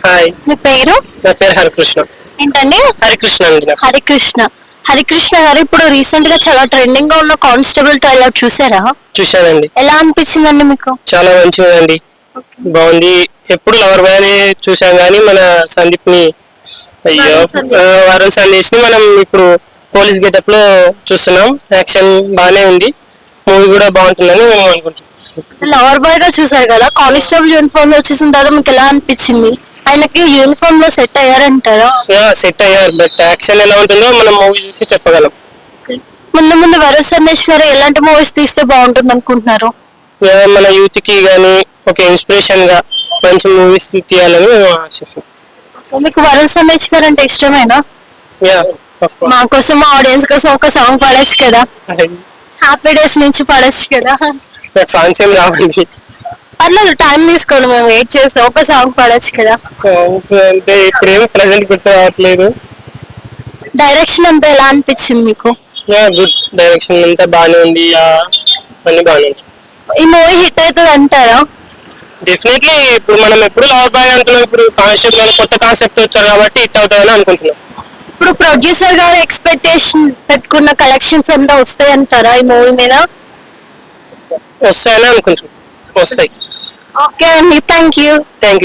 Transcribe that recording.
Hi, మీ పేరు? నా పేరు హరికృష్ణ. ఏంటండి? హరికృష్ణ అండి. హరికృష్ణ గారు, ఇప్పుడు రీసెంట్ గా చాలా ట్రెండింగ్ గా ఉన్న కానిస్టేబుల్ ట్రైలర్ చూసారా? చూశానండి. ఎలా అనిపించిందండి మీకు? చాలా మంచిగా అండి, బాగుంది. ఎప్పుడు లవర్ బాయ్ అని చూసాం కానీ మన సందీప్ ని, అయ్యో వరుణ్ సందేశ్ ని మనం ఇప్పుడు పోలీస్ గెటప్ లో చూస్తున్నాం. యాక్షన్ బాగానే ఉంది, మూవీ కూడా బాగుంటుందని మేము అనుకుంటున్నాం. లవర్ బాయ్ గా చూసారు కదా, కానిస్టేబుల్ యూనిఫామ్ లో వచ్చేసిన తర్వాత మీకు ఎలా అనిపించింది? ఆయనకి యూనిఫామ్ లో సెట్ అయ్యారంటారా? సెట్ అయ్యారు, బట్ యాక్షన్ ఎలా ఉంటుందో మనం మూవీ చూసి చెప్పగలం. ముందు వరుణ్ సందేశ్ గారు ఎలాంటి మూవీస్ తీస్తే బాగుంటుంది అనుకుంటున్నారు? మన యూత్ కి గానీ ఒక ఇన్స్పిరేషన్ గా మంచి మూవీస్ తీయాలని మేము ఆశిస్తున్నాం. మీకు వరుణ్ సందేశ్ గారు అంటే ఇష్టమేనా? మా కోసం, మా ఆడియన్స్ కోసం ఒక సాంగ్ పాడొచ్చు కదా, హ్యాపీ డేస్ నుంచి పాడొచ్చు కదా. నాకు సాంగ్స్ ఏం రావండి. పర్లేదు, టైం తీసుకోండి, మేము వెయిట్ చేస్తాం. ఒక సాంగ్ పాడొచ్చు కదా. సాంగ్స్ అంటే ఇప్పుడేం ప్రెసెంట్ గుర్తు రావట్లేదు. డైరెక్షన్ అంతా ఎలా అనిపించింది మీకు? గుడ్, డైరెక్షన్ అంతా బాగానే ఉంది, అన్ని బాగానే ఉంది. ఈ మూవీ హిట్ అవుతుంది అంటారా? డెఫినెట్లీ. ఇప్పుడు మనం ఎప్పుడు లవర్ బాయ్ అంటున్నాం, ఇప్పుడు కాన్సెప్ట్ కొత్త కాన్సెప్ట్ వచ్చారు కాబట్టి హిట్ అవుతాయని అనుకుంటున్నాం. ఇప్పుడు ప్రొడ్యూసర్ గారు ఎక్స్పెక్టేషన్ పెట్టుకున్న కలెక్షన్స్ అంతా వస్తాయి అంటారా ఈ మూవీ మీద? వస్తాయని అనుకుంటున్నాం, వస్తాయి. ఓకే అండి, థ్యాంక్ యూ. Thank you.